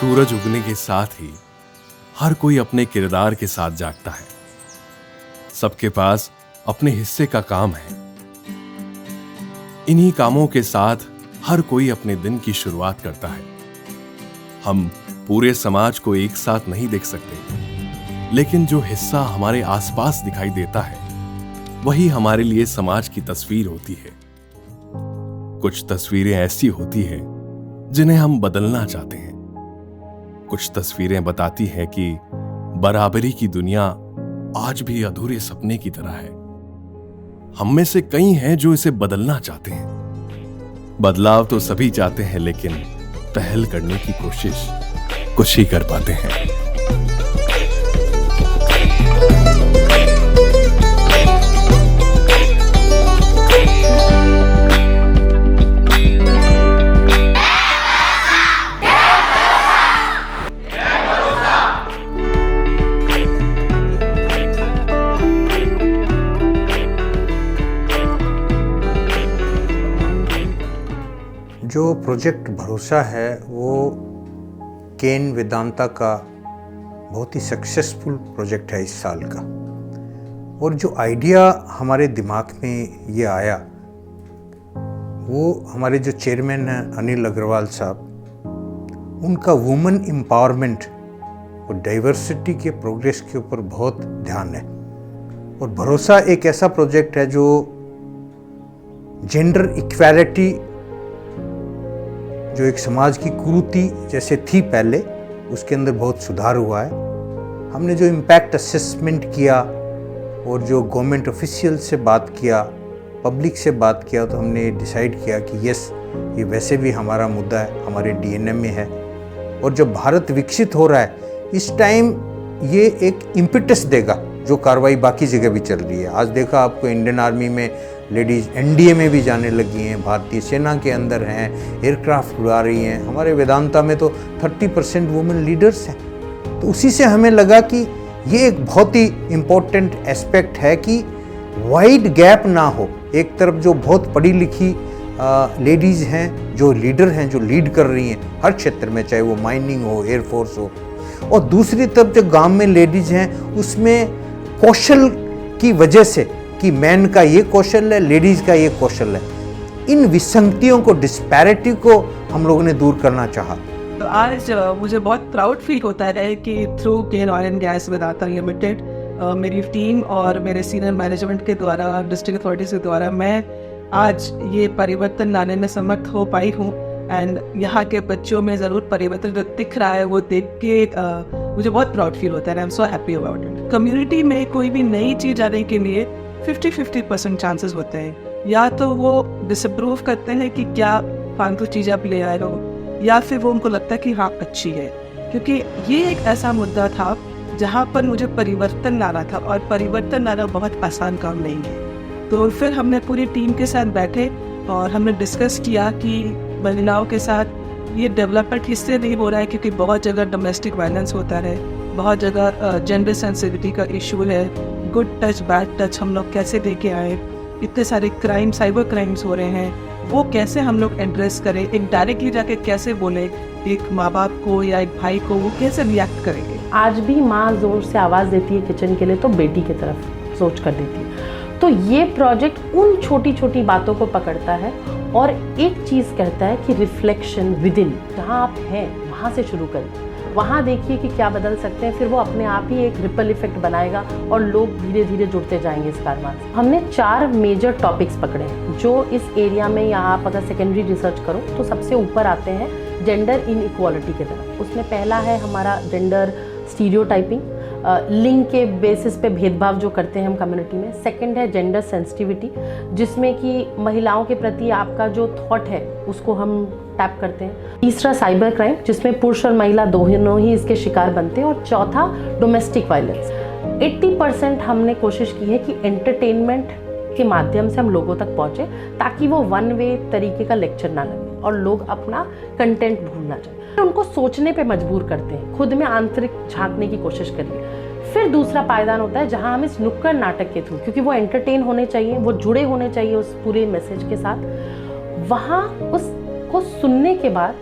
सूरज उगने के साथ ही हर कोई अपने किरदार के साथ जागता है। सबके पास अपने हिस्से का काम है। इन्हीं कामों के साथ हर कोई अपने दिन की शुरुआत करता है। हम पूरे समाज को एक साथ नहीं देख सकते, लेकिन जो हिस्सा हमारे आसपास दिखाई देता है वही हमारे लिए समाज की तस्वीर होती है। कुछ तस्वीरें ऐसी होती हैं जिन्हें हम बदलना चाहते हैं। कुछ तस्वीरें बताती हैं कि बराबरी की दुनिया आज भी अधूरे सपने की तरह है। हम में से कई हैं जो इसे बदलना चाहते हैं। बदलाव तो सभी चाहते हैं, लेकिन पहल करने की कोशिश कुछ ही कर पाते हैं। जो प्रोजेक्ट भरोसा है वो केन वेदांता का बहुत ही सक्सेसफुल प्रोजेक्ट है इस साल का। और जो आइडिया हमारे दिमाग में ये आया वो हमारे जो चेयरमैन हैं अनिल अग्रवाल साहब, उनका वुमेन एम्पावरमेंट और डाइवर्सिटी के प्रोग्रेस के ऊपर बहुत ध्यान है। और भरोसा एक ऐसा प्रोजेक्ट है जो जेंडर इक्वालिटी, जो एक समाज की कुरीति जैसे थी पहले, उसके अंदर बहुत सुधार हुआ है। हमने जो इम्पैक्ट असेसमेंट किया और जो गवर्नमेंट ऑफिशियल से बात किया, पब्लिक से बात किया, तो हमने डिसाइड किया कि यस, ये वैसे भी हमारा मुद्दा है, हमारे डीएनए में है। और जब भारत विकसित हो रहा है इस टाइम ये एक इम्पिटस देगा जो कार्रवाई बाकी जगह भी चल रही है। आज देखा आपको इंडियन आर्मी में लेडीज़ एनडीए में भी जाने लगी हैं, भारतीय सेना के अंदर हैं, एयरक्राफ्ट उड़ा रही हैं। हमारे वेदांता में तो 30% वुमेन लीडर्स हैं। तो उसी से हमें लगा कि ये एक बहुत ही इम्पोर्टेंट एस्पेक्ट है कि वाइड गैप ना हो। एक तरफ जो बहुत पढ़ी लिखी लेडीज़ हैं, जो लीडर हैं, जो लीड कर रही हैं हर क्षेत्र में, चाहे वो माइनिंग हो, एयरफोर्स हो, और दूसरी तरफ जो गांव में लेडीज़ हैं उसमें कौशल की वजह से कि मैन का ये कौशल है, लेडीज़ का ये कौशल है, इन विसंगतियों को, डिस्पैरिटी को हम लोगों ने दूर करना चाहा। तो आज मुझे बहुत प्राउड फील होता है कि through Cairn oil and gas Vedanta limited मेरी टीम और मेरे सीनियर मैनेजमेंट के द्वारा, डिस्ट्रिक्ट अथॉरिटीज़ के द्वारा मैं आज ये परिवर्तन लाने में समर्थ हो पाई हूँ। एंड यहाँ के बच्चों में ज़रूर परिवर्तन जो दिख रहा है वो देख के मुझे बहुत प्राउड फील होता है। I am so happy about it. Community में कोई भी नई चीज़ आने के लिए 50-50% चांसेस होते हैं। या तो वो डिसअप्रूव करते हैं कि क्या फालतू चीज़ आप ले आए हो, या फिर वो उनको लगता है कि हाँ अच्छी है। क्योंकि ये एक ऐसा मुद्दा था जहाँ पर मुझे परिवर्तन लाना था, और परिवर्तन लाना बहुत आसान काम नहीं है। तो फिर हमने पूरी टीम के साथ बैठे और हमने डिस्कस किया कि महिलाओं के साथ ये डेवलपमेंट इससे नहीं हो रहा है क्योंकि बहुत जगह डोमेस्टिक वायलेंस होता है, बहुत जगह जेंडर सेंसिटिविटी का इशू है, गुड टच बैड टच हम लोग कैसे लेके आए, इतने सारे क्राइम, साइबर क्राइम्स हो रहे हैं, वो कैसे हम लोग एड्रेस करें, एक डायरेक्टली जाके कैसे बोले एक माँ बाप को या एक भाई को, वो कैसे रिएक्ट करेंगे। आज भी माँ जोर से आवाज़ देती है किचन के लिए तो बेटी की तरफ सोच कर देती है। तो ये प्रोजेक्ट उन छोटी छोटी बातों को पकड़ता है और एक चीज़ कहता है कि रिफ्लेक्शन विद इन, जहाँ आप हैं वहाँ से शुरू करें, वहाँ देखिए कि क्या बदल सकते हैं। फिर वो अपने आप ही एक रिपल इफेक्ट बनाएगा और लोग धीरे धीरे जुड़ते जाएंगे इस कारवां से। हमने 4 मेजर टॉपिक्स पकड़े जो इस एरिया में, या आप अगर सेकेंडरी रिसर्च करो तो सबसे ऊपर आते हैं जेंडर इनइक्वालिटी की तरफ। उसमें पहला है हमारा जेंडर स्टीरियोटाइपिंग, लिंग के बेसिस पे भेदभाव जो करते हैं हम कम्युनिटी में। सेकंड है जेंडर सेंसिटिविटी, जिसमें कि महिलाओं के प्रति आपका जो थॉट है उसको हम टैप करते हैं। तीसरा साइबर क्राइम, जिसमें पुरुष और महिला दोनों ही इसके शिकार बनते हैं। और चौथा डोमेस्टिक वायलेंस। 80% हमने कोशिश की है कि एंटरटेनमेंट के माध्यम से हम लोगों तक पहुँचे, ताकि वो वन वे तरीके का लेक्चर ना लगे और लोग अपना कंटेंट भूल ना जाए। उनको सोचने पे मजबूर करते हैं, खुद में आंतरिक झांकने की कोशिश करिए। फिर दूसरा पायदान होता है जहां हम इस नुक्कड़ नाटक के थ्रू, क्योंकि वो एंटरटेन होने चाहिए, वो जुड़े होने चाहिए उस पूरे मैसेज के साथ, वहां उसको सुनने के बाद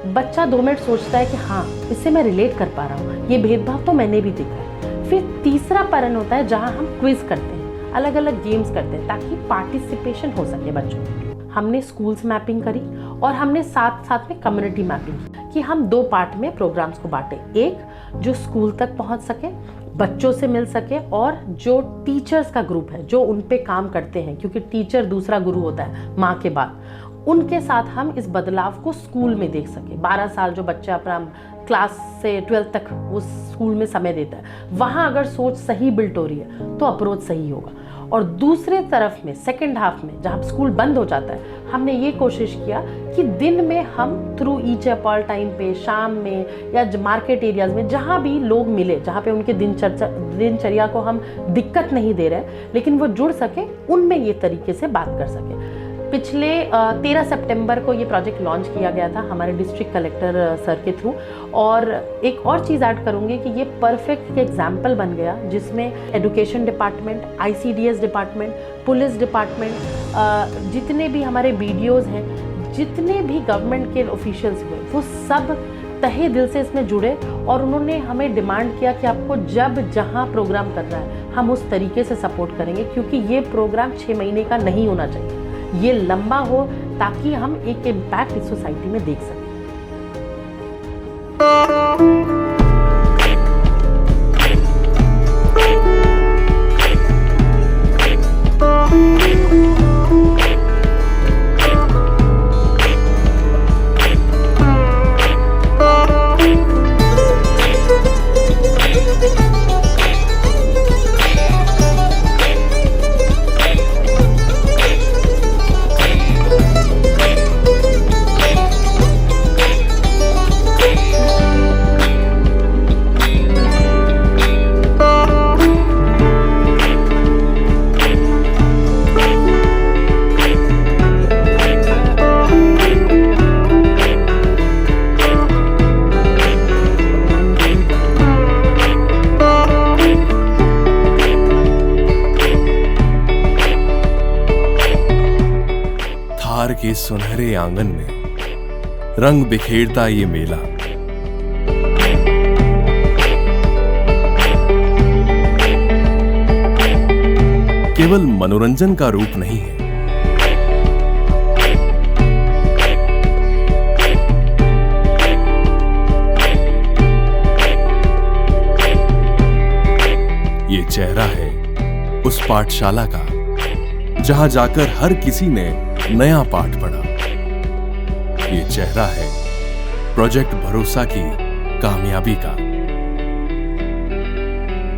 बच्चा 2 मिनट सोचता है कि हाँ, इससे मैं रिलेट कर पा रहा हूँ, ये भेदभाव तो मैंने भी देखा है। फिर तीसरा परण होता है जहाँ हम क्विज करते हैं, अलग अलग गेम्स करते हैं ताकि पार्टिसिपेशन हो सके बच्चों में। हमने स्कूल्स मैपिंग करी और हमने साथ साथ में कम्युनिटी मैपिंग की कि हम 2 पार्ट में प्रोग्राम्स को बांटे, एक जो स्कूल तक पहुँच सके, बच्चों से मिल सके, और जो टीचर्स का ग्रुप है जो उन पे काम करते हैं, क्योंकि टीचर दूसरा गुरु होता है माँ के बाद, उनके साथ हम इस बदलाव को स्कूल में देख सके। 12 साल जो बच्चा अपना क्लास से 12th तक वो स्कूल में समय देता है, वहाँ अगर सोच सही बिल्ट हो रही है तो अप्रोच सही होगा। और दूसरे तरफ में सेकेंड हाफ में जहाँ स्कूल बंद हो जाता है, हमने ये कोशिश किया कि दिन में हम थ्रू ईच अपॉल टाइम पे, शाम में या मार्केट एरियाज में जहाँ भी लोग मिले, जहाँ पे उनके दिनचर्या को हम दिक्कत नहीं दे रहे लेकिन वो जुड़ सके, उनमें ये तरीके से बात कर सके। पिछले 13 सितंबर को ये प्रोजेक्ट लॉन्च किया गया था हमारे डिस्ट्रिक्ट कलेक्टर सर के थ्रू। और एक और चीज़ ऐड करूँगी कि ये परफेक्ट एग्जाम्पल बन गया जिसमें education department, ICDS department, police department, जितने भी हमारे BDOs हैं, जितने भी गवर्नमेंट के ऑफिशियल्स हुए, वो सब तहे दिल से इसमें जुड़े और उन्होंने हमें डिमांड किया कि आपको जब जहाँ प्रोग्राम करना है हम उस तरीके से सपोर्ट करेंगे, क्योंकि ये प्रोग्राम 6 महीने का नहीं होना चाहिए, ये लंबा हो ताकि हम एक इम्पैक्ट इस सोसाइटी में देख सकें। के सुनहरे आंगन में रंग बिखेरता ये मेला, केवल मनोरंजन का रूप नहीं है, ये चेहरा है उस पाठशाला का जहां जाकर हर किसी ने नया पाठ पढ़ा। ये चेहरा है प्रोजेक्ट भरोसा की कामयाबी का।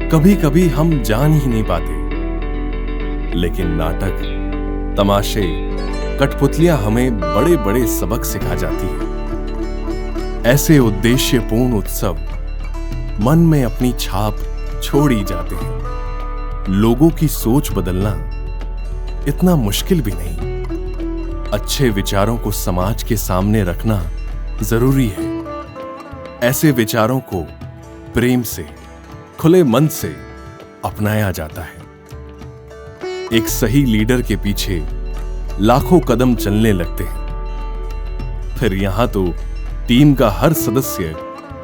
कभी कभी हम जान ही नहीं पाते, लेकिन नाटक, तमाशे, कठपुतलियां हमें बड़े बड़े सबक सिखा जाती है। ऐसे उद्देश्यपूर्ण उत्सव मन में अपनी छाप छोड़ ही जाते हैं। लोगों की सोच बदलना इतना मुश्किल भी नहीं। अच्छे विचारों को समाज के सामने रखना जरूरी है। ऐसे विचारों को प्रेम से, खुले मन से अपनाया जाता है। एक सही लीडर के पीछे लाखों कदम चलने लगते हैं। फिर यहां तो टीम का हर सदस्य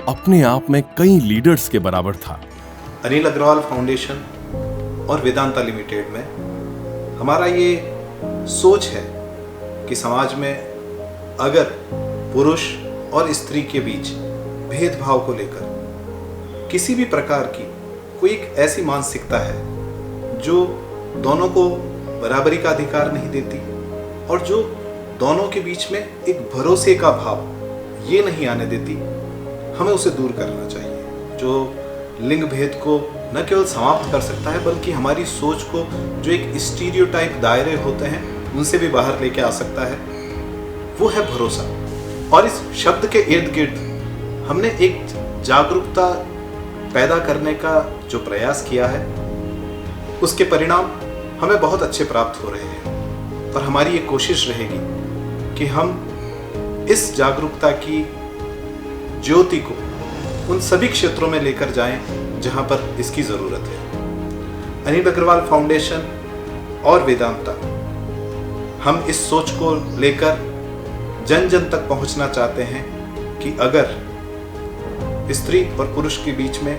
अपने आप में कई लीडर्स के बराबर था। अनिल अग्रवाल फाउंडेशन और वेदांता लिमिटेड में हमारा ये सोच है कि समाज में अगर पुरुष और स्त्री के बीच भेदभाव को लेकर किसी भी प्रकार की कोई एक ऐसी मानसिकता है जो दोनों को बराबरी का अधिकार नहीं देती और जो दोनों के बीच में एक भरोसे का भाव ये नहीं आने देती, हमें उसे दूर करना चाहिए। जो लिंग भेद को न केवल समाप्त कर सकता है बल्कि हमारी सोच को जो एक स्टीरियोटाइप दायरे होते हैं उनसे भी बाहर लेके आ सकता है, वो है भरोसा। और इस शब्द के इर्द गिर्द हमने एक जागरूकता पैदा करने का जो प्रयास किया है, उसके परिणाम हमें बहुत अच्छे प्राप्त हो रहे हैं। और हमारी ये कोशिश रहेगी कि हम इस जागरूकता की ज्योति को उन सभी क्षेत्रों में लेकर जाएं जहां पर इसकी जरूरत है। अनिल अग्रवाल फाउंडेशन और वेदांता, हम इस सोच को लेकर जन जन तक पहुंचना चाहते हैं कि अगर स्त्री और पुरुष के बीच में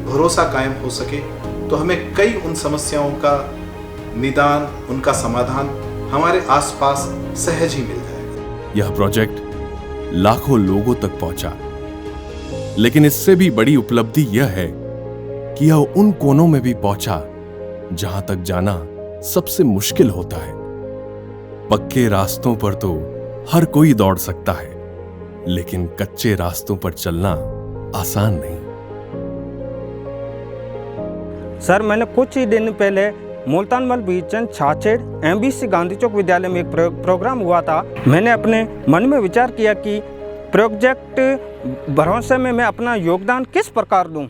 भरोसा कायम हो सके तो हमें कई उन समस्याओं का निदान, उनका समाधान हमारे आसपास सहज ही मिल जाएगा। यह प्रोजेक्ट लाखों लोगों तक पहुंचा, लेकिन इससे भी बड़ी उपलब्धि यह है कि यह उन कोनों में भी पहुंचा जहां तक जाना सबसे मुश्किल होता है। पक्के रास्तों पर तो हर कोई दौड़ सकता है, लेकिन कच्चे रास्तों पर चलना आसान नहीं। सर, मैंने कुछ ही दिन पहले मुल्तानमल बीचन छाछेड़ MBC गांधी चौक विद्यालय में एक प्रोग्राम हुआ था। मैंने अपने मन में विचार किया कि प्रोजेक्ट भरोसे में मैं अपना योगदान किस प्रकार दूं।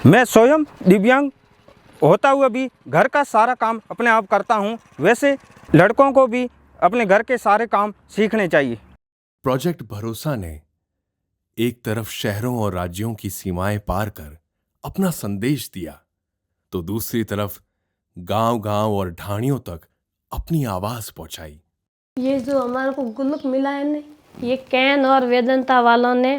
मैं स्वयं दिव्यांग होता हुआ भी घर का सारा काम अपने आप करता हूं, वैसे लड़कों को भी अपने घर के सारे काम सीखने चाहिए। प्रोजेक्ट भरोसा ने एक तरफ शहरों और राज्यों की सीमाएं पार कर अपना संदेश दिया, तो दूसरी तरफ गांव-गांव और ढाणियों तक अपनी आवाज पहुंचाई। ये जो हमारे को गुल्लक मिला है ना, ये कैन और वेदांता वालों ने,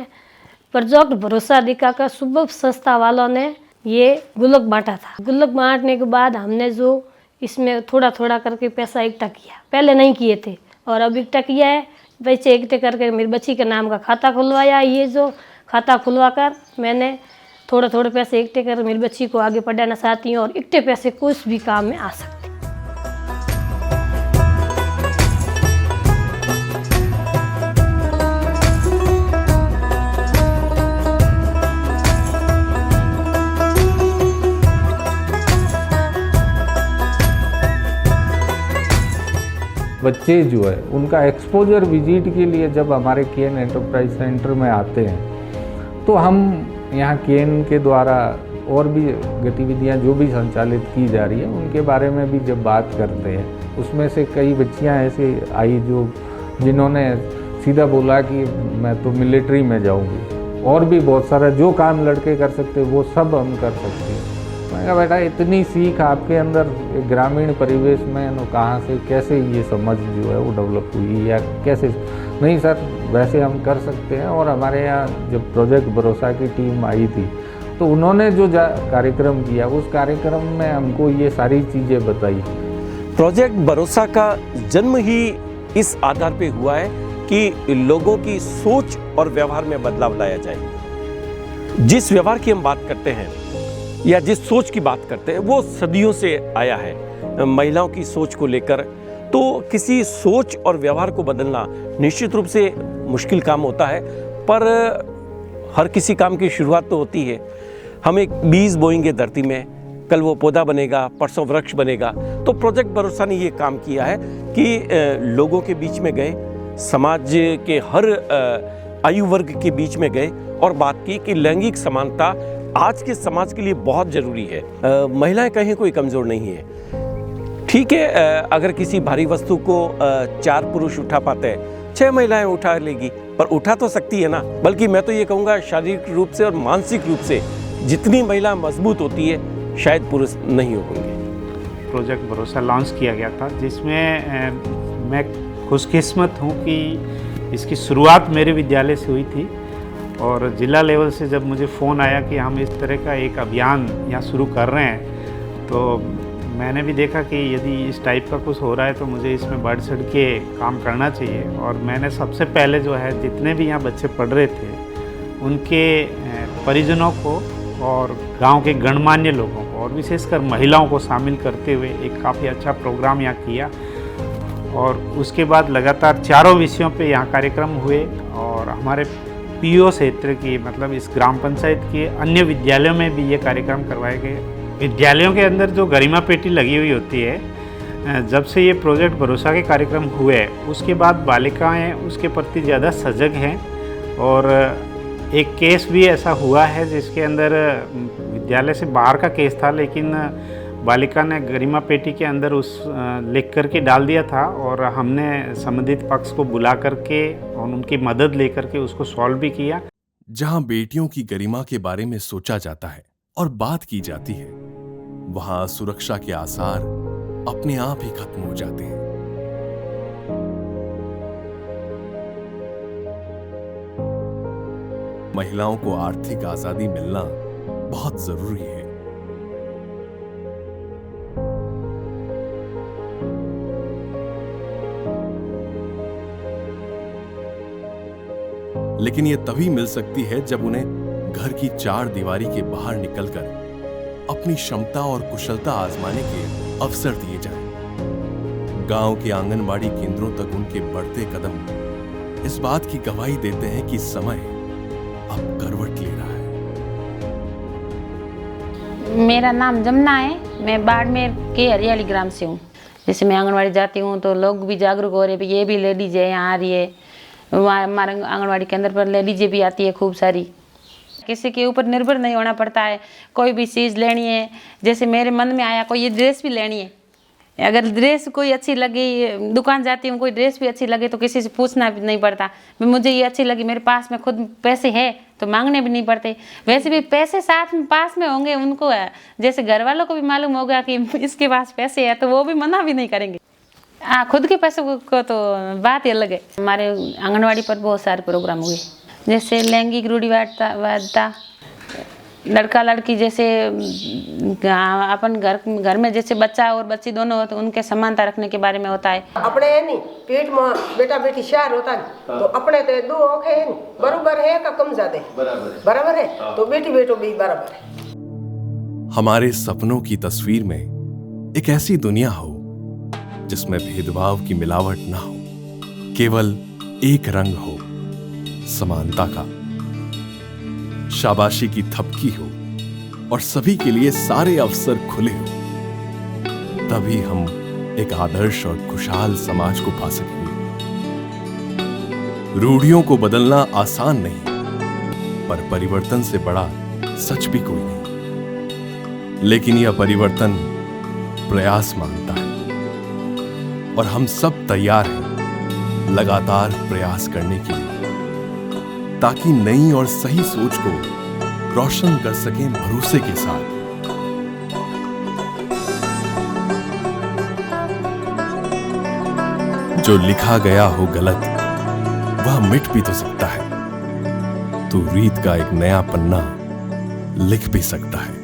प्रोजेक्ट भरोसा दिखाकर सुबह संस्था वालों ने ये गुल्लक बांटा था। गुल्लक बांटने के बाद हमने जो इसमें थोड़ा थोड़ा करके पैसा इकट्ठा किया, पहले नहीं किए थे और अब इकट्ठा किया है। पैसे इकट्ठे करके मेरी बच्ची के नाम का खाता खुलवाया। ये जो खाता खुलवा कर मैंने थोड़े थोड़े पैसे इकट्ठे कर मेरी बच्ची को आगे पढ़ाना चाहती हूँ, और इकट्ठे पैसे कुछ भी काम में आ सकते। बच्चे जो है उनका एक्सपोजर विजिट के लिए जब हमारे केन एंटरप्राइज सेंटर में आते हैं, तो हम यहाँ केन के द्वारा और भी गतिविधियाँ जो भी संचालित की जा रही है उनके बारे में भी जब बात करते हैं, उसमें से कई बच्चियाँ ऐसे आई जिन्होंने सीधा बोला कि मैं तो मिलिट्री में जाऊँगी, और भी बहुत सारा जो काम लड़के कर सकते वो सब हम कर सकते हैं। मैं कहा बेटा इतनी सीख आपके अंदर ग्रामीण परिवेश में कहाँ से, कैसे ये समझ जो है वो डेवलप हुई, या कैसे? नहीं सर, वैसे हम कर सकते हैं। और हमारे यहाँ जब प्रोजेक्ट भरोसा की टीम आई थी तो उन्होंने जो कार्यक्रम किया उस कार्यक्रम में हमको ये सारी चीज़ें बताई। प्रोजेक्ट भरोसा का जन्म ही इस आधार पे हुआ है कि लोगों की सोच और व्यवहार में बदलाव लाया जाए। जिस व्यवहार की हम बात करते हैं या जिस सोच की बात करते हैं वो सदियों से आया है महिलाओं की सोच को लेकर। तो किसी सोच और व्यवहार को बदलना निश्चित रूप से मुश्किल काम होता है, पर हर किसी काम की शुरुआत तो होती है। हम एक बीज बोएंगे धरती में, कल वो पौधा बनेगा, परसों वृक्ष बनेगा। तो प्रोजेक्ट भरोसा ने ये काम किया है कि लोगों के बीच में गए, समाज के हर आयु वर्ग के बीच में गए और बात की कि लैंगिक समानता आज के समाज के लिए बहुत ज़रूरी है। महिलाएं कहीं कोई कमज़ोर नहीं है। ठीक है, अगर किसी भारी वस्तु को 4 पुरुष उठा पाते हैं, 6 महिलाएं उठा लेगी, पर उठा तो सकती है ना। बल्कि मैं तो ये कहूँगा शारीरिक रूप से और मानसिक रूप से जितनी महिला मजबूत होती है शायद पुरुष नहीं होंगे। प्रोजेक्ट भरोसा लॉन्च किया गया था, जिसमें मैं खुशकिस्मत हूँ कि इसकी शुरुआत मेरे विद्यालय से हुई थी, और ज़िला लेवल से जब मुझे फ़ोन आया कि हम इस तरह का एक अभियान यहाँ शुरू कर रहे हैं, तो मैंने भी देखा कि यदि इस टाइप का कुछ हो रहा है तो मुझे इसमें बढ़ चढ़ के काम करना चाहिए। और मैंने सबसे पहले जो है जितने भी यहाँ बच्चे पढ़ रहे थे उनके परिजनों को और गांव के गणमान्य लोगों को और विशेषकर महिलाओं को शामिल करते हुए एक काफ़ी अच्छा प्रोग्राम यहाँ किया। और उसके बाद लगातार 4 विषयों पे यहाँ कार्यक्रम हुए, और हमारे PO क्षेत्र की मतलब इस ग्राम पंचायत के अन्य विद्यालयों में भी ये कार्यक्रम करवाए गए। विद्यालयों के अंदर जो गरिमा पेटी लगी हुई होती है, जब से ये प्रोजेक्ट भरोसा के कार्यक्रम हुए उसके बाद बालिकाएं उसके प्रति ज़्यादा सजग हैं। और एक केस भी ऐसा हुआ है जिसके अंदर विद्यालय से बाहर का केस था, लेकिन बालिका ने गरिमा पेटी के अंदर उस लिख करके डाल दिया था, और हमने संबंधित पक्ष को बुला करके और उनकी मदद लेकर के उसको सॉल्व भी किया। जहां बेटियों की गरिमा के बारे में सोचा जाता है और बात की जाती है, वहां सुरक्षा के आसार अपने आप ही खत्म हो जाते हैं। महिलाओं को आर्थिक आजादी मिलना बहुत जरूरी है। लेकिन यह तभी मिल सकती है जब उन्हें घर की चार दीवारी के बाहर निकलकर अपनी क्षमता और कुशलता आजमाने के अवसर दिए जाएं। गांव के आंगनबाड़ी केंद्रों तक उनके बढ़ते कदम इस बात की गवाही देते हैं कि समय अब करवट ले रहा है। मेरा नाम जमुना है, मैं बाड़मेर के हरियाली ग्राम से हूँ। जैसे मैं आंगनबाड़ी जाती हूँ तो लोग भी जागरूक हो रहे हैं, ये भी लेडीज है यहाँ आ रही है। वहाँ हमारे आंगनबाड़ी केंद्र पर लेडीजें भी आती है खूब सारी। किसी के ऊपर निर्भर नहीं होना पड़ता है। कोई भी चीज़ लेनी है, जैसे मेरे मन में आया कोई ये ड्रेस भी लेनी है, अगर ड्रेस कोई अच्छी लगी, दुकान जाती हूँ कोई ड्रेस भी अच्छी लगे तो किसी से पूछना भी नहीं पड़ता। मुझे ये अच्छी लगी, मेरे पास में खुद पैसे है तो मांगने भी नहीं पड़ते। वैसे भी पैसे साथ में पास में होंगे उनको, जैसे घर वालों को भी मालूम होगा कि इसके पास पैसे है तो वो भी मना भी नहीं करेंगे। खुद के पैसे को तो बात ही अलग है। हमारे आंगनवाड़ी पर बहुत सारे प्रोग्राम हुए, जैसे लैंगिक रूढ़िवादिता, लड़का लड़की जैसे अपन घर में जैसे बच्चा और बच्ची दोनों हो तो उनके समानता रखने के बारे में होता है। अपने है नहीं पेट में बेटा बेटी शार होता नहीं तो अपने तो दो आँखें है नहीं, बराबर है का कम ज्यादा बराबर है तो बेटी बेटो भी बराबर है। हमारे सपनों की तस्वीर में एक ऐसी दुनिया हो जिसमें भेदभाव की मिलावट ना हो, केवल एक रंग हो, समानता का, शाबाशी की थपकी हो और सभी के लिए सारे अवसर खुले हो। तभी हम एक आदर्श और खुशहाल समाज को पा सकेंगे। रूढ़ियों को बदलना आसान नहीं, पर परिवर्तन से बड़ा सच भी कोई नहीं। लेकिन यह परिवर्तन प्रयास मांगता है और हम सब तैयार हैं लगातार प्रयास करने के लिए, ताकि नई और सही सोच को रोशन कर सकें भरोसे के साथ। जो लिखा गया हो गलत वह मिट भी तो सकता है, तो रीत का एक नया पन्ना लिख भी सकता है।